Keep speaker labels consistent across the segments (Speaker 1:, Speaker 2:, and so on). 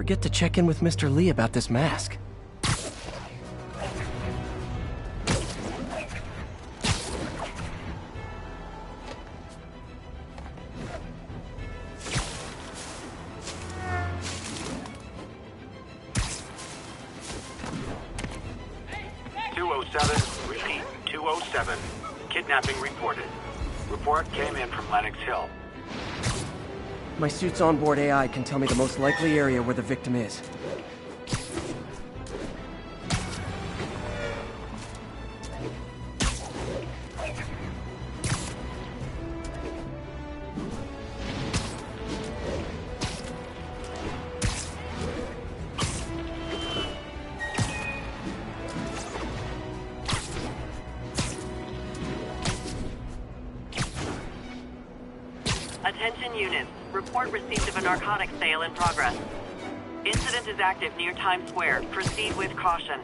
Speaker 1: forget to check in with Mr. Lee about this mask.
Speaker 2: Repeat, 207. Kidnapping reported. Report came in from Lenox Hill.
Speaker 1: My suit's onboard AI can tell me the most likely area where the victim is.
Speaker 3: Attention units. Report received of a narcotics sale in progress. Incident is active near Times Square. Proceed with caution.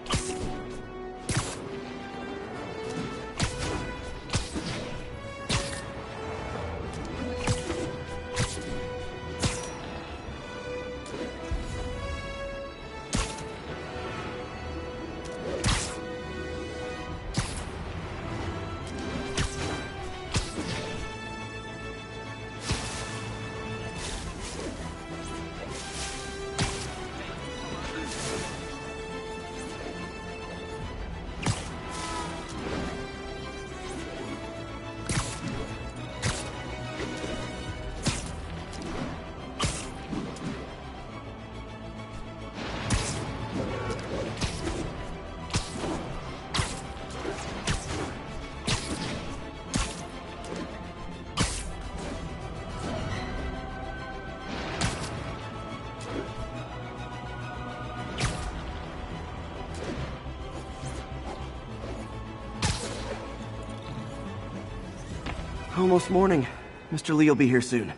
Speaker 1: Almost morning. Mr. Lee will be here soon.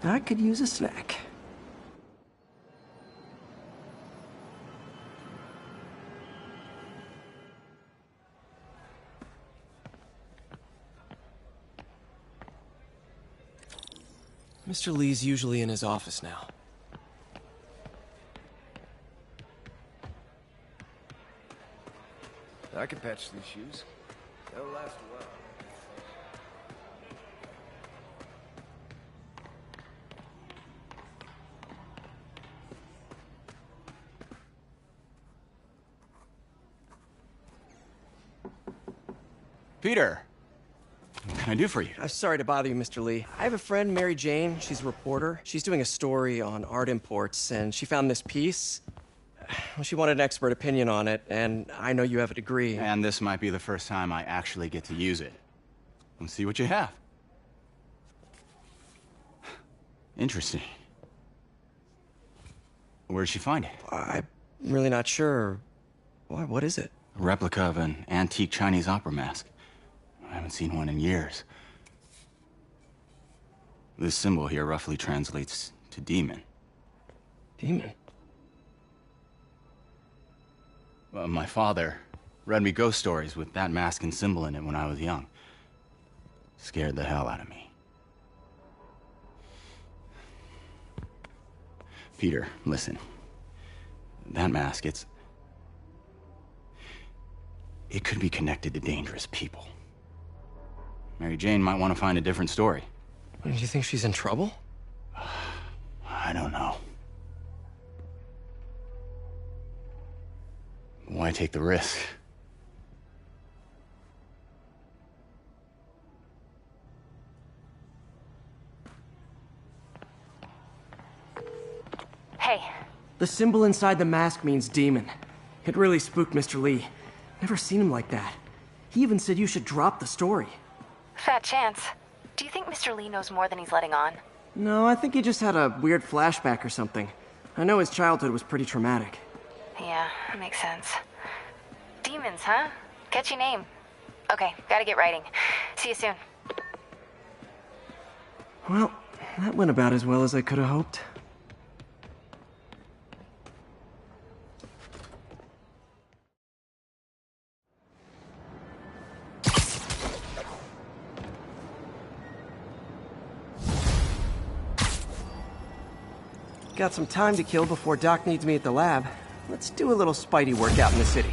Speaker 1: I could use a snack. Mr. Lee's usually in his office now.
Speaker 4: I can patch these shoes. They'll last a while.
Speaker 5: Peter, what can I do for you?
Speaker 1: I'm sorry to bother you, Mr. Lee. I have a friend, Mary Jane. She's a reporter. She's doing a story on art imports, and she found this piece. Well, she wanted an expert opinion on it, and I know you have a degree.
Speaker 5: And this might be the first time I actually get to use it. Let's see what you have. Interesting. Where'd she find it?
Speaker 1: I'm really not sure. Why, what is it?
Speaker 5: A replica of an antique Chinese opera mask. I haven't seen one in years. This symbol here roughly translates to demon.
Speaker 1: Demon?
Speaker 5: My father read me ghost stories with that mask and symbol in it when I was young. Scared the hell out of me. Peter, listen. That mask, it could be connected to dangerous people. Mary Jane might want to find a different story.
Speaker 1: Do you think she's in trouble?
Speaker 5: I don't know. Why take the risk?
Speaker 6: Hey.
Speaker 1: The symbol inside the mask means demon. It really spooked Mr. Lee. Never seen him like that. He even said you should drop the story.
Speaker 6: Fat chance. Do you think Mr. Lee knows more than he's letting on?
Speaker 1: No, I think he just had a weird flashback or something. I know his childhood was pretty traumatic.
Speaker 6: Yeah, that makes sense. Demons, huh? Catchy name. Okay, gotta get writing. See you soon.
Speaker 1: Well, that went about as well as I could have hoped. got some time to kill before Doc needs me at the lab. Let's do a little Spidey workout in the city.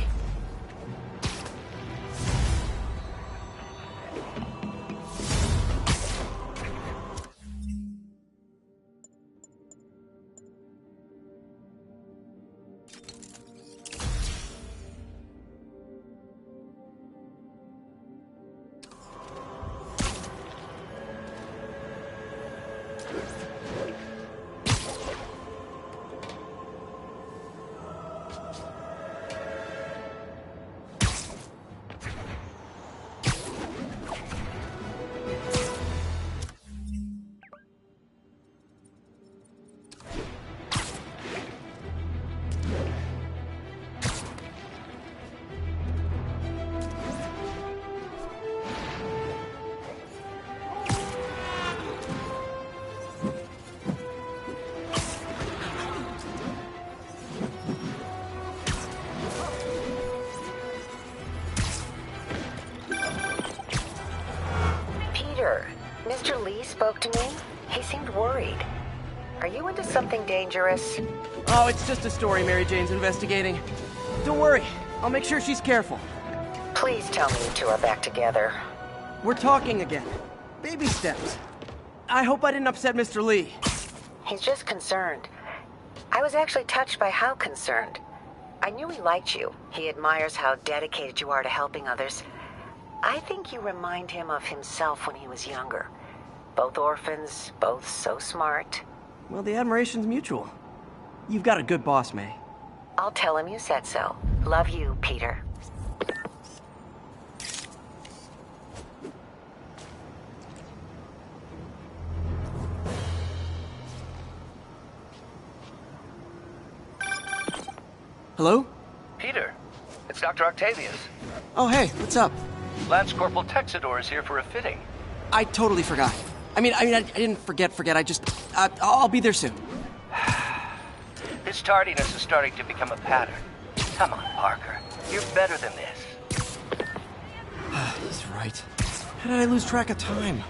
Speaker 7: Mr. Lee spoke to me. He seemed worried. Are you into something dangerous?
Speaker 1: Oh, it's just a story Mary Jane's investigating. Don't worry, I'll make sure she's careful.
Speaker 7: Please tell me you two are back together.
Speaker 1: We're talking again. Baby steps. I hope I didn't upset Mr. Lee.
Speaker 7: He's just concerned. I was actually touched by how concerned. I knew he liked you. He admires how dedicated you are to helping others. I think you remind him of himself when he was younger. Both orphans, both so smart.
Speaker 1: Well, the admiration's mutual. You've got a good boss, May.
Speaker 7: I'll tell him you said so. Love you, Peter.
Speaker 1: Hello?
Speaker 8: Peter, it's Dr. Octavius.
Speaker 1: Oh, hey, what's up?
Speaker 8: Lance Corporal Texador is here for a fitting.
Speaker 1: I totally forgot. I didn't forget. I'll be there soon.
Speaker 8: His tardiness is starting to become a pattern. Come on, Parker. You're better than this.
Speaker 1: He's right. How did I lose track of time?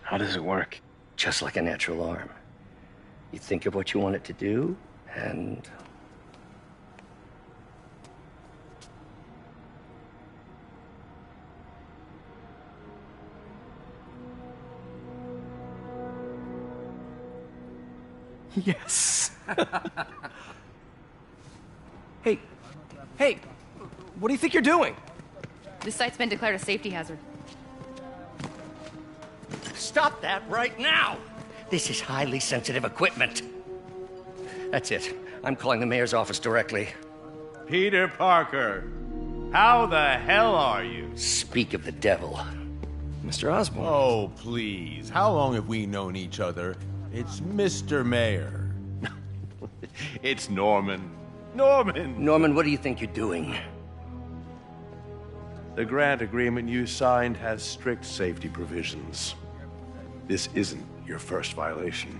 Speaker 9: How does it work? Just like a natural arm. You think of what you want it to do, and...
Speaker 1: Yes. Hey, what do you think you're doing?
Speaker 10: This site's been declared a safety hazard.
Speaker 9: Stop that right now! This is highly sensitive equipment. That's it. I'm calling the mayor's office directly.
Speaker 11: Peter Parker, how the hell are you?
Speaker 9: Speak of the devil.
Speaker 1: Mr. Osborn.
Speaker 11: Oh, please. How long have we known each other? It's Mr. Mayor. It's Norman.
Speaker 9: Norman, what do you think you're doing?
Speaker 11: The grant agreement you signed has strict safety provisions. This isn't your first violation.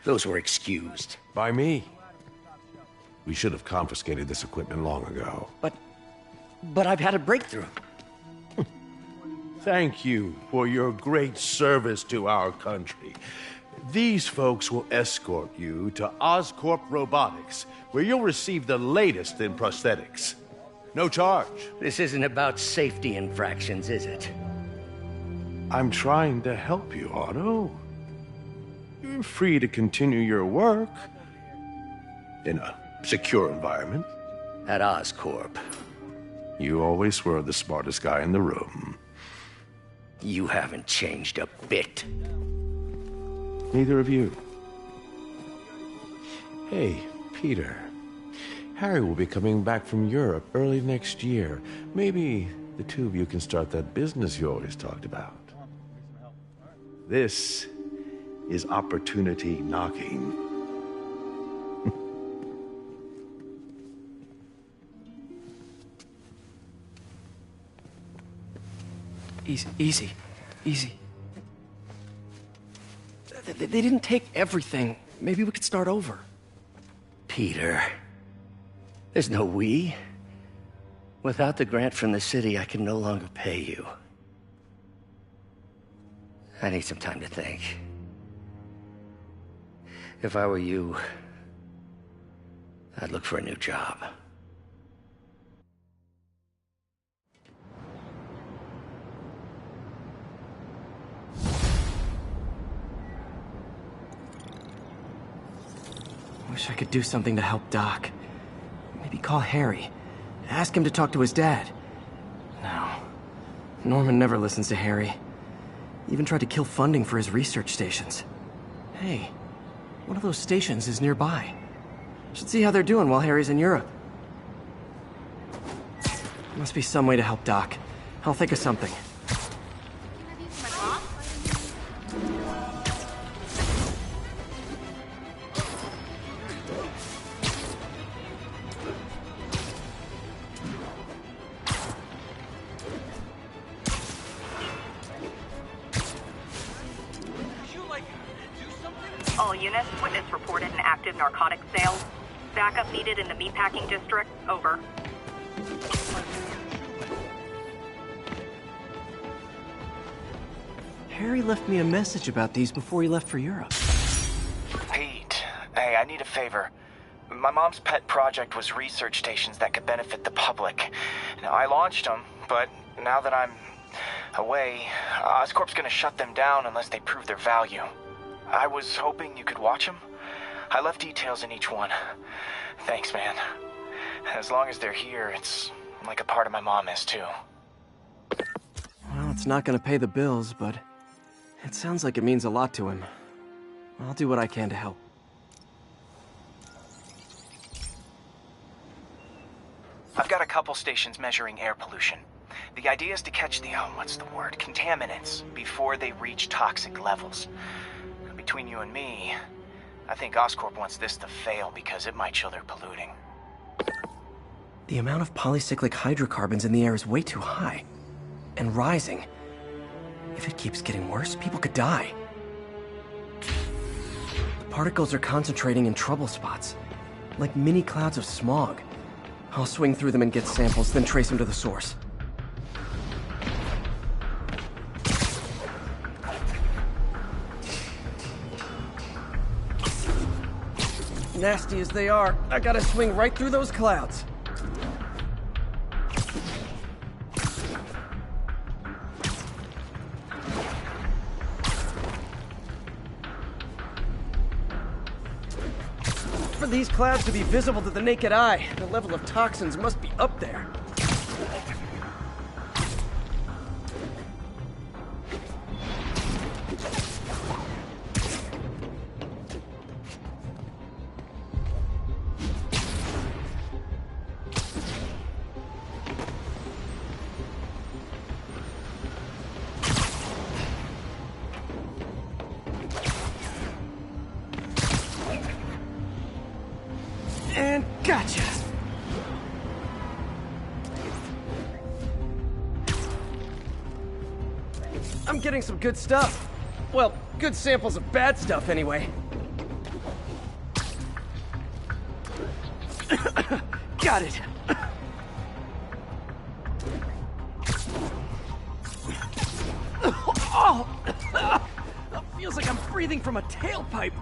Speaker 9: Those were excused.
Speaker 11: By me. We should have confiscated this equipment long ago.
Speaker 9: But I've had a breakthrough.
Speaker 11: Thank you for your great service to our country. These folks will escort you to Oscorp Robotics, where you'll receive the latest in prosthetics. No charge.
Speaker 9: This isn't about safety infractions, is it?
Speaker 11: I'm trying to help you, Otto. You're free to continue your work in a secure environment.
Speaker 9: At Oscorp.
Speaker 11: You always were the smartest guy in the room.
Speaker 9: You haven't changed a bit.
Speaker 11: Neither of you. Hey, Peter. Harry will be coming back from Europe early next year. Maybe the two of you can start that business you always talked about. This is opportunity knocking.
Speaker 1: Easy. They didn't take everything. Maybe we could start over.
Speaker 9: Peter, there's no we. Without the grant from the city, I can no longer pay you. I need some time to think. If I were you, I'd look for a new job.
Speaker 1: Wish I could do something to help Doc. Maybe call Harry. Ask him to talk to his dad. No. Norman never listens to Harry. Even tried to kill funding for his research stations. Hey, one of those stations is nearby. Should see how they're doing while Harry's in Europe. Must be some way to help Doc. I'll think of something.
Speaker 3: All units, witness reported an active narcotics sale. Backup needed in the meatpacking district. Over.
Speaker 1: Harry left me a message about these before he left for Europe.
Speaker 12: Pete, hey, I need a favor. My mom's pet project was research stations that could benefit the public. Now, I launched them, but now that I'm away, Oscorp's gonna shut them down unless they prove their value. I was hoping you could watch them. I left details in each one. Thanks, man. As long as they're here, it's like a part of my mom is, too.
Speaker 1: Well, it's not gonna pay the bills, but it sounds like it means a lot to him. I'll do what I can to help.
Speaker 12: I've got a couple stations measuring air pollution. The idea is to catch the, contaminants before they reach toxic levels. Between you and me, I think Oscorp wants this to fail because it might show they're polluting.
Speaker 1: The amount of polycyclic hydrocarbons in the air is way too high. And rising. If it keeps getting worse, people could die. The particles are concentrating in trouble spots, like mini clouds of smog. I'll swing through them and get samples, then trace them to the source. Nasty as they are, I gotta swing right through those clouds. For these clouds to be visible to the naked eye, the level of toxins must be up there. And gotcha! I'm getting some good stuff. Well, good samples of bad stuff, anyway. Got it! Oh! Feels like I'm breathing from a tailpipe.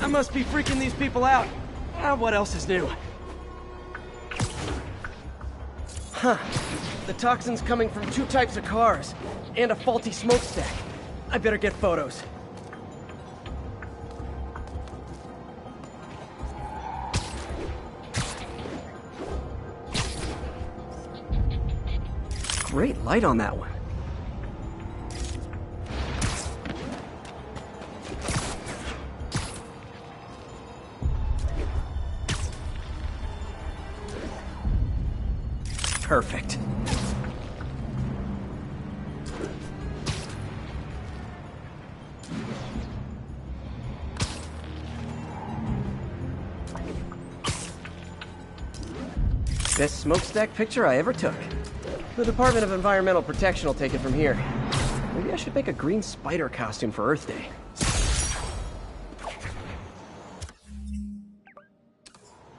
Speaker 1: I must be freaking these people out. What else is new? Huh. The toxin's coming from 2 types of cars, and a faulty smokestack. I better get photos. Great light on that one. Perfect. Best smokestack picture I ever took. The Department of Environmental Protection will take it from here. Maybe I should make a green spider costume for Earth Day.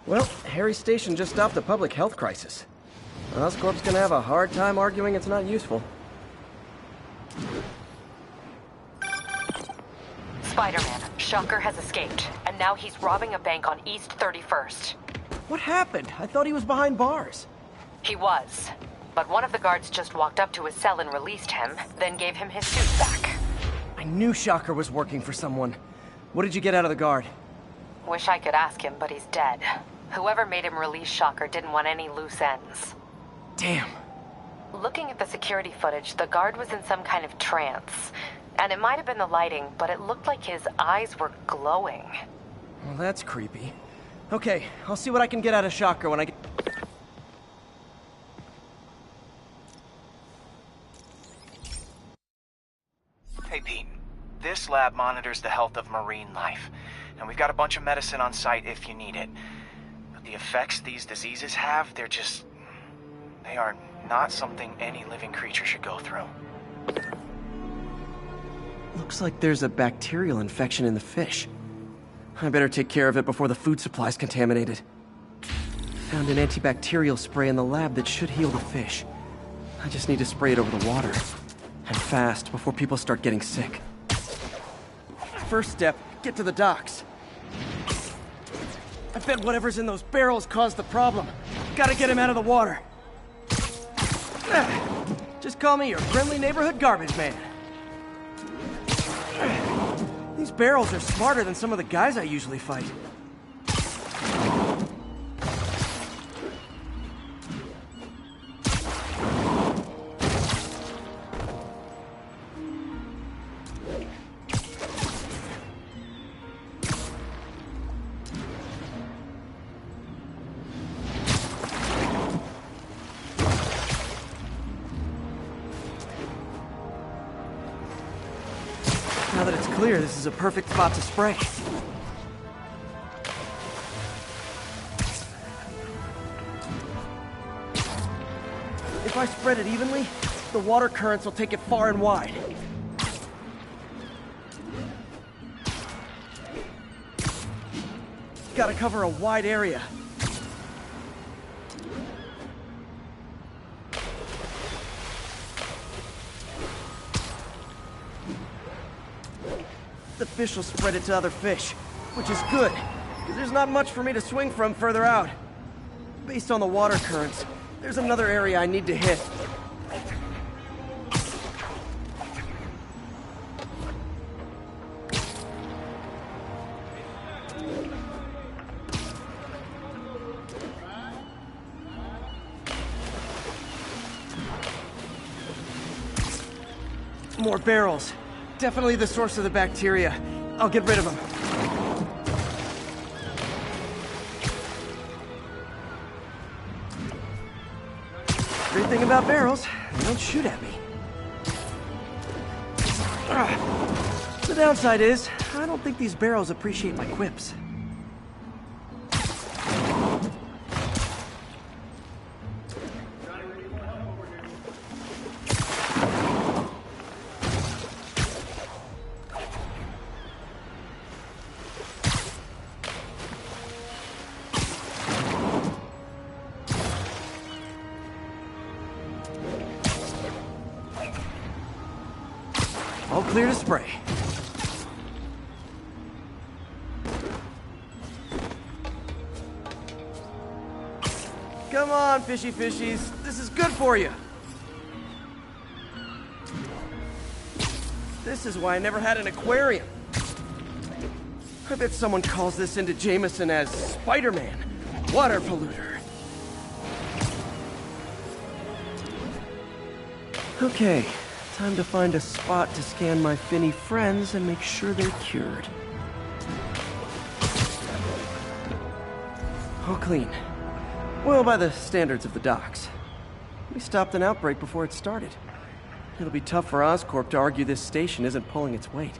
Speaker 1: Well, Harry's station just stopped a public health crisis. Oscorp's gonna have a hard time arguing it's not useful.
Speaker 13: Spider-Man, Shocker has escaped, and now he's robbing a bank on East 31st.
Speaker 1: What happened? I thought he was behind bars.
Speaker 13: He was. But one of the guards just walked up to his cell and released him, then gave him his suit back.
Speaker 1: I knew Shocker was working for someone. What did you get out of the guard?
Speaker 13: Wish I could ask him, but he's dead. Whoever made him release Shocker didn't want any loose ends.
Speaker 1: Damn.
Speaker 13: Looking at the security footage, the guard was in some kind of trance. And it might have been the lighting, but it looked like his eyes were glowing.
Speaker 1: Well, that's creepy. Okay, I'll see what I can get out of Shocker when I get...
Speaker 12: Hey, Pete. This lab monitors the health of marine life, and we've got a bunch of medicine on site if you need it. But the effects these diseases have, they are not something any living creature should go through.
Speaker 1: Looks like there's a bacterial infection in the fish. I better take care of it before the food supply's contaminated. Found an antibacterial spray in the lab that should heal the fish. I just need to spray it over the water. And fast, before people start getting sick. First step, get to the docks. I bet whatever's in those barrels caused the problem. Gotta get him out of the water. Just call me your friendly neighborhood garbage man. These barrels are smarter than some of the guys I usually fight. Now that it's clear, this is a perfect spot to spray. If I spread it evenly, the water currents will take it far and wide. Gotta cover a wide area. The fish will spread it to other fish, which is good, because there's not much for me to swing from further out. Based on the water currents, there's another area I need to hit. More barrels. Definitely the source of the bacteria. I'll get rid of them. Great thing about barrels, they don't shoot at me. The downside is, I don't think these barrels appreciate my quips. All clear to spray. Come on, fishy fishies. This is good for you. This is why I never had an aquarium. I bet someone calls this into Jameson as Spider-Man, water polluter. Okay, time to find a spot to scan my finny friends and make sure they're cured. All clean. Well, by the standards of the docks. We stopped an outbreak before it started. It'll be tough for Oscorp to argue this station isn't pulling its weight.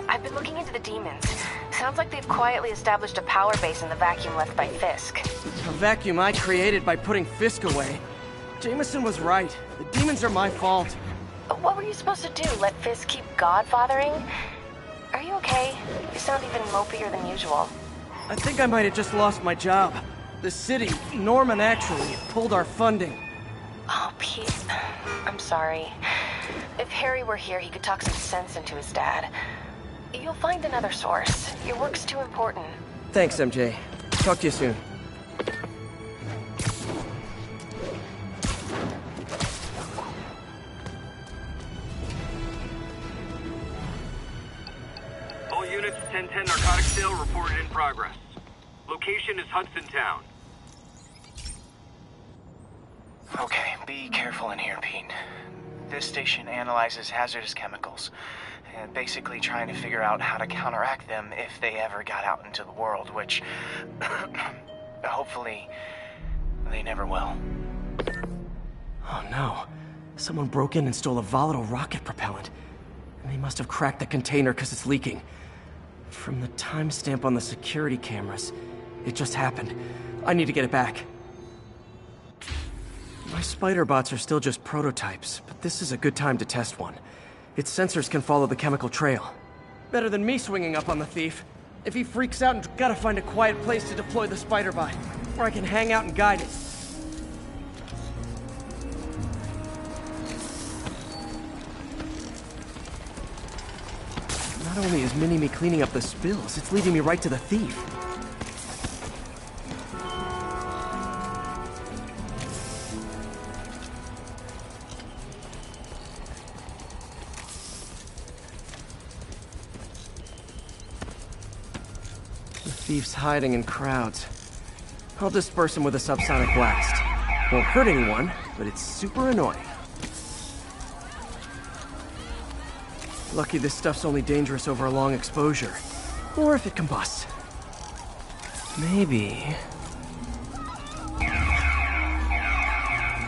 Speaker 6: I've been looking into the demons. Sounds like they've quietly established a power base in the vacuum left by Fisk.
Speaker 1: A vacuum I created by putting Fisk away. Jameson was right. The demons are my fault.
Speaker 6: What were you supposed to do? Let Fisk keep godfathering? Are you okay? You sound even mopier than usual.
Speaker 1: I think I might have just lost my job. The city, Norman actually, pulled our funding.
Speaker 6: Oh, Pete. I'm sorry. If Harry were here, he could talk some sense into his dad. You'll find another source. Your work's too important.
Speaker 1: Thanks, MJ. Talk to you soon.
Speaker 2: All units, 1010 narcotic sale reported in progress. Location is Hudson Town.
Speaker 12: Okay, be careful in here, Pete. This station analyzes hazardous chemicals, and basically trying to figure out how to counteract them if they ever got out into the world, which hopefully they never will.
Speaker 1: Oh no. Someone broke in and stole a volatile rocket propellant. And they must have cracked the container because it's leaking. From the timestamp on the security cameras, it just happened. I need to get it back. My spider bots are still just prototypes, but this is a good time to test one. Its sensors can follow the chemical trail. Better than me swinging up on the thief. If he freaks out, and gotta find a quiet place to deploy the spider bot, where I can hang out and guide it. Not only is Mini-Me cleaning up the spills, it's leading me right to the thief. The thief's hiding in crowds. I'll disperse him with a subsonic blast. Won't hurt anyone, but it's super annoying. Lucky this stuff's only dangerous over a long exposure. Or if it combusts. Maybe...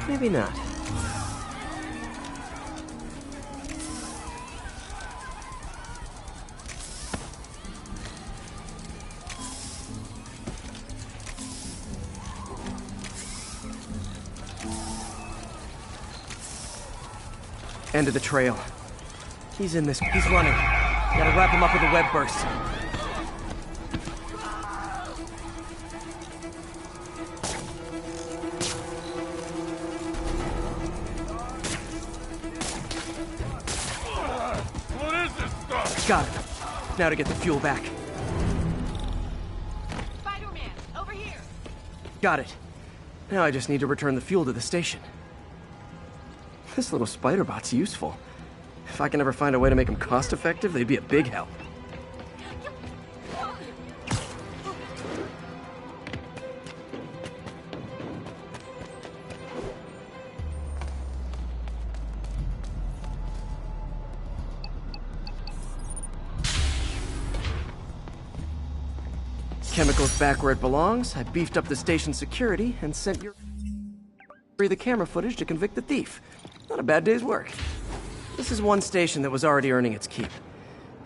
Speaker 1: maybe not. End of the trail. He's in this. He's running. Gotta wrap him up with a web burst.
Speaker 11: What is this stuff?
Speaker 1: Got it. Now to get the fuel back.
Speaker 10: Spider-Man, over here!
Speaker 1: Got it. Now I just need to return the fuel to the station. This little spider bot's useful. If I can ever find a way to make them cost-effective, they'd be a big help. Chemicals back where it belongs. I beefed up the station's security and sent the camera footage to convict the thief. Not a bad day's work. This is one station that was already earning its keep.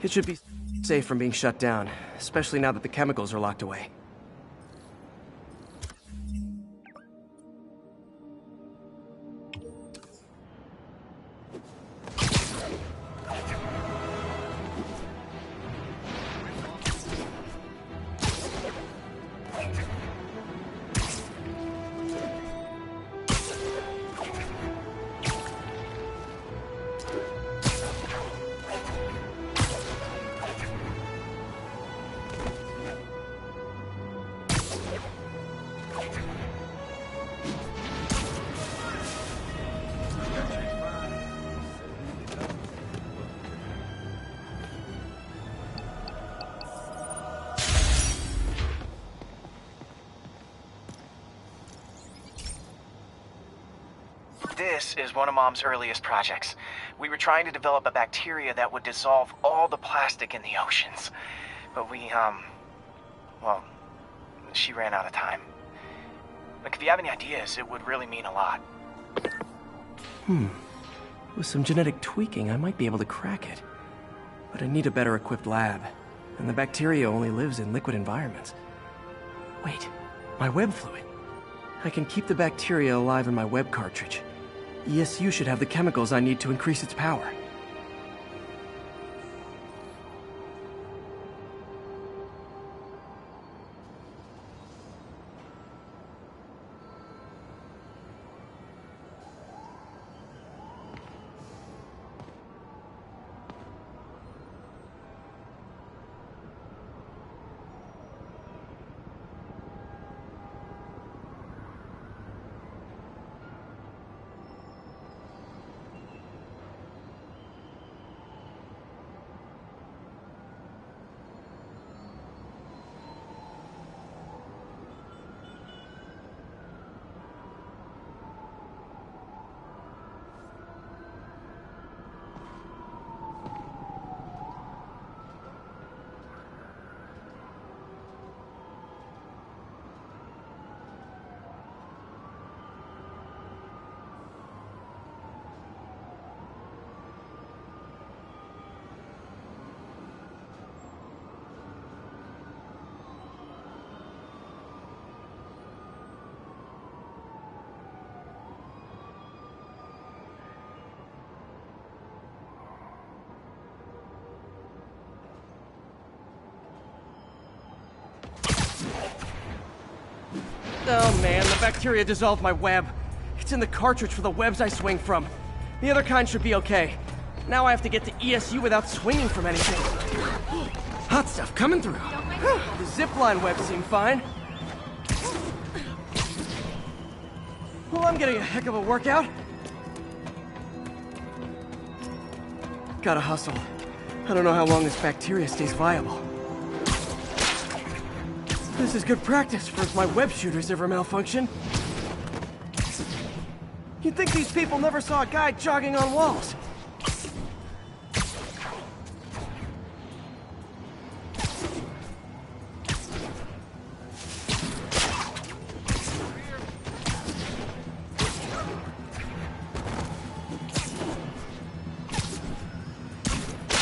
Speaker 1: It should be safe from being shut down, especially now that the chemicals are locked away.
Speaker 12: This is one of Mom's earliest projects. We were trying to develop a bacteria that would dissolve all the plastic in the oceans. But well, she ran out of time. Look, if you have any ideas, it would really mean a lot.
Speaker 1: With some genetic tweaking, I might be able to crack it. But I need a better equipped lab. And the bacteria only lives in liquid environments. Wait, my web fluid. I can keep the bacteria alive in my web cartridge. ESU should have the chemicals I need to increase its power. Oh man, the bacteria dissolved my web. It's in the cartridge for the webs I swing from. The other kind should be okay. Now I have to get to ESU without swinging from anything. Hot stuff coming through. The zipline webs seem fine. Well, I'm getting a heck of a workout. Gotta hustle. I don't know how long this bacteria stays viable. This is good practice for if my web shooters ever malfunction. You'd think these people never saw a guy jogging on walls.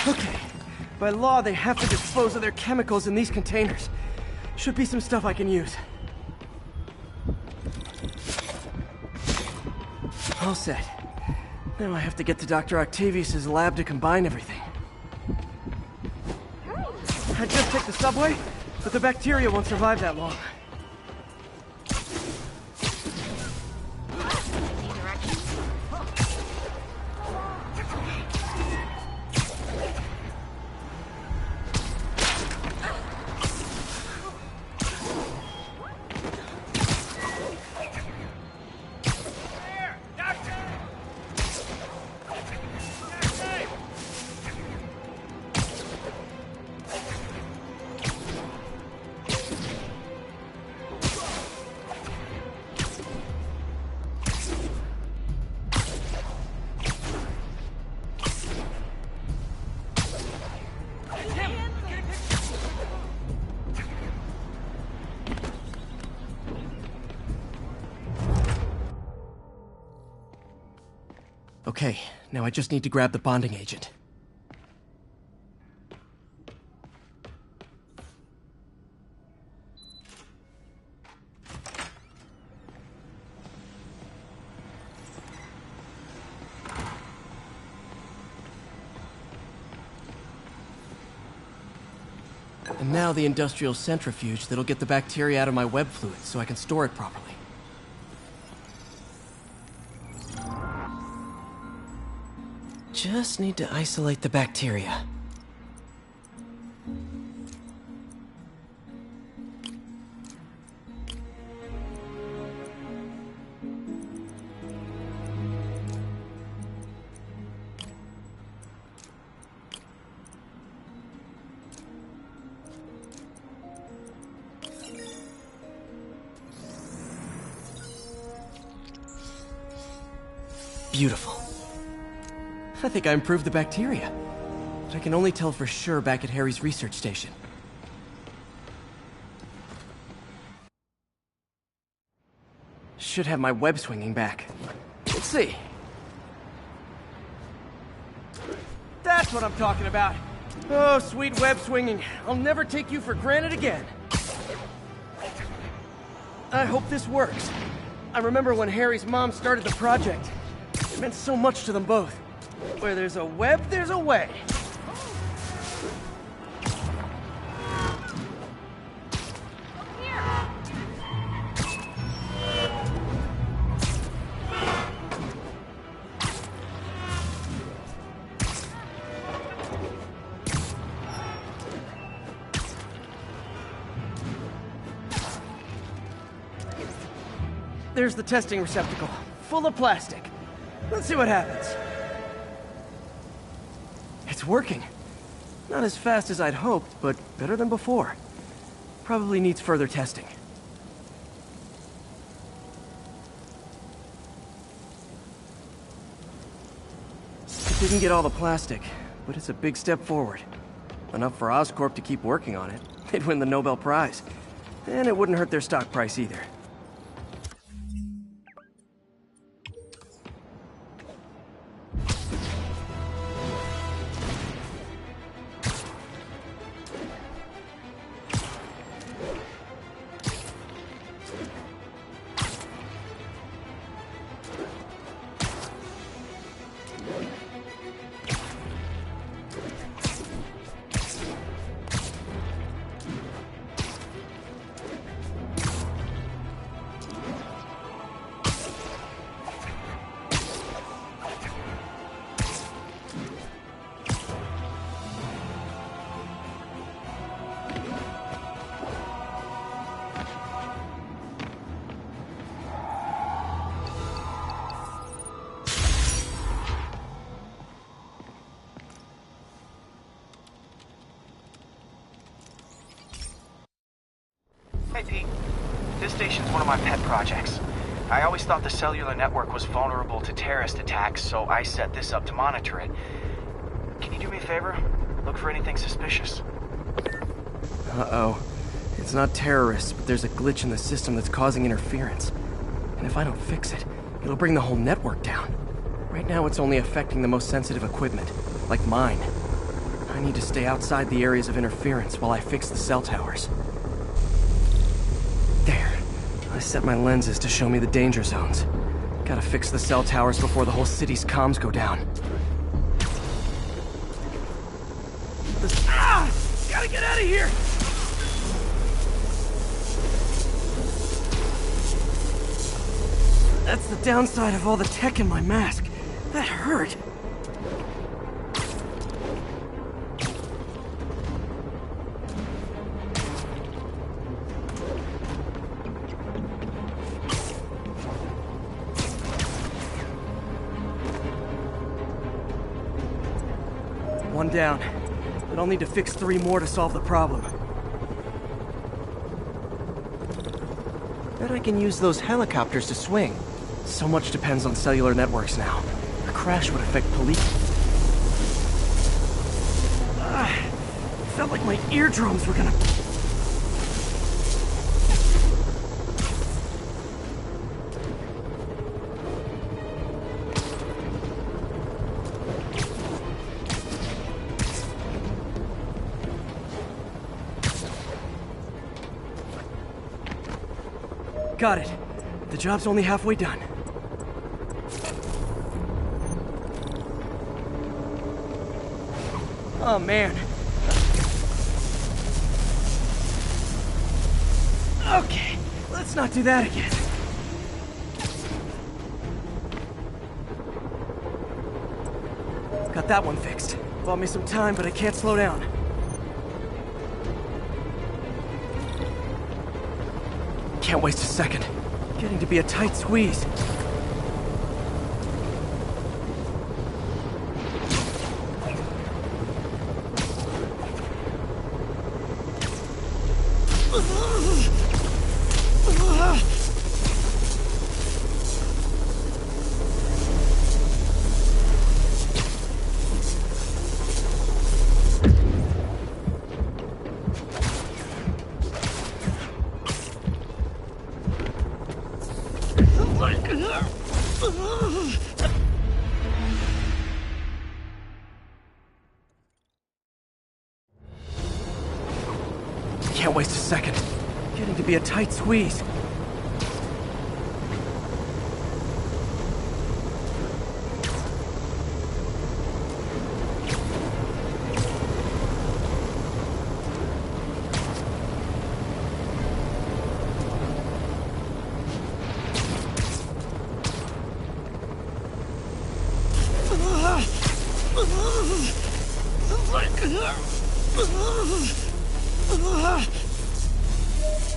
Speaker 1: Okay. By law, they have to dispose of their chemicals in these containers. Should be some stuff I can use. All set. Now I have to get to Dr. Octavius's lab to combine everything. I just take the subway, but the bacteria won't survive that long. Okay, now I just need to grab the bonding agent. And now the industrial centrifuge that'll get the bacteria out of my web fluid so I can store it properly. Just need to isolate the bacteria. Beautiful. I think I improved the bacteria, but I can only tell for sure back at Harry's research station. Should have my web swinging back. Let's see. That's what I'm talking about. Oh, sweet web swinging. I'll never take you for granted again. I hope this works. I remember when Harry's mom started the project. It meant so much to them both. Where there's a web, there's a way. There's the testing receptacle, full of plastic. Let's see what happens. It's working. Not as fast as I'd hoped, but better than before. Probably needs further testing. It didn't get all the plastic, but it's a big step forward. Enough for Oscorp to keep working on it. They'd win the Nobel Prize. And it wouldn't hurt their stock price either.
Speaker 12: Hey, Pete. This station's one of my pet projects. I always thought the cellular network was vulnerable to terrorist attacks, so I set this up to monitor it. Can you do me a favor? Look for anything suspicious.
Speaker 1: Uh-oh. It's not terrorists, but there's a glitch in the system that's causing interference. And if I don't fix it, it'll bring the whole network down. Right now it's only affecting the most sensitive equipment, like mine. I need to stay outside the areas of interference while I fix the cell towers. There. I set my lenses to show me the danger zones. Gotta fix the cell towers before the whole city's comms go down. Gotta get out of here! That's the downside of all the tech in my mask. That hurt. One down. But I'll need to fix 3 more to solve the problem. Bet I can use those helicopters to swing. So much depends on cellular networks now. A crash would affect police. Felt like my eardrums were gonna... got it. The job's only halfway done. Oh, man. Okay, let's not do that again. Got that one fixed. Bought me some time, but I can't slow down. Can't waste a second. Getting to be a tight squeeze. Can't waste a second. Getting to be a tight squeeze.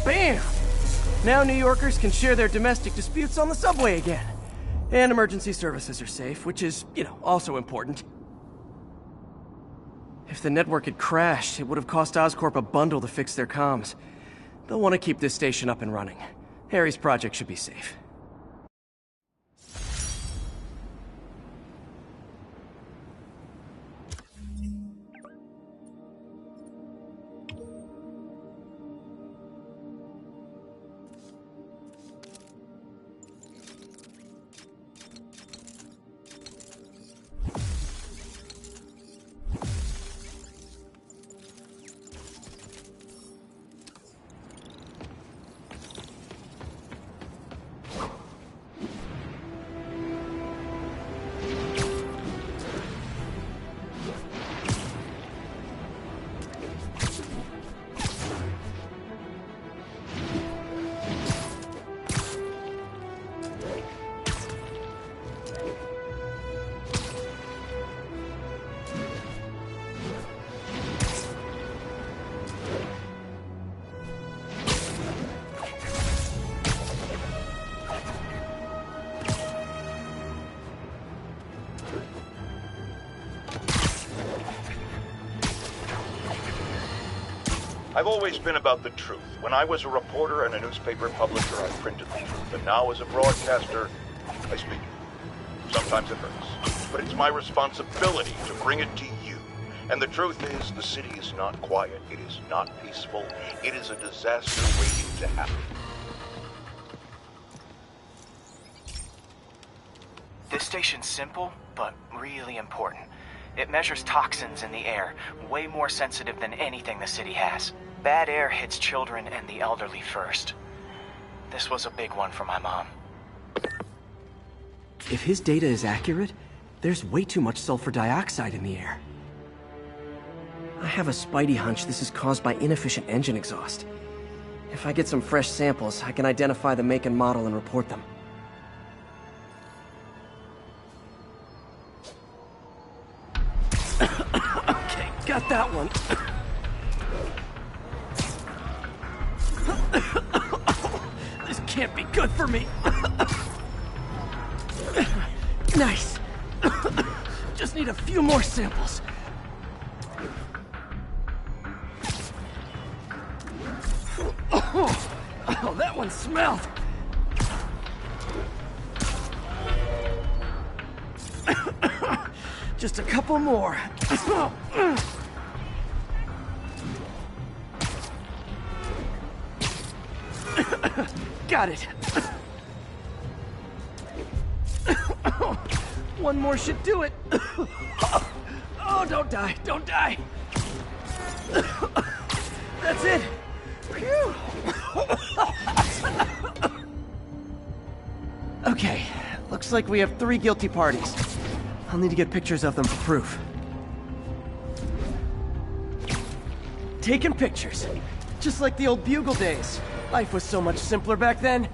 Speaker 1: Bam! Now New Yorkers can share their domestic disputes on the subway again. And emergency services are safe, which is, also important. If the network had crashed, it would have cost Oscorp a bundle to fix their comms. They'll want to keep this station up and running. Harry's project should be safe.
Speaker 14: I've always been about the truth. When I was a reporter and a newspaper publisher, I printed the truth. And now as a broadcaster, I speak it. Sometimes it hurts. But it's my responsibility to bring it to you. And the truth is, the city is not quiet. It is not peaceful. It is a disaster waiting to happen.
Speaker 12: This station's simple, but really important. It measures toxins in the air, way more sensitive than anything the city has. Bad air hits children and the elderly first. This was a big one for my mom.
Speaker 1: If his data is accurate, there's way too much sulfur dioxide in the air. I have a spidey hunch this is caused by inefficient engine exhaust. If I get some fresh samples, I can identify the make and model and report them. Okay, got that one. This can't be good for me. Nice. Just need a few more samples. Oh, that one smelled. Just a couple more. Got it. One more should do it. Oh, don't die, don't die. That's it. Phew. Okay, looks like we have 3 guilty parties. I'll need to get pictures of them for proof. Taking pictures. Just like the old Bugle days. Life was so much simpler back then.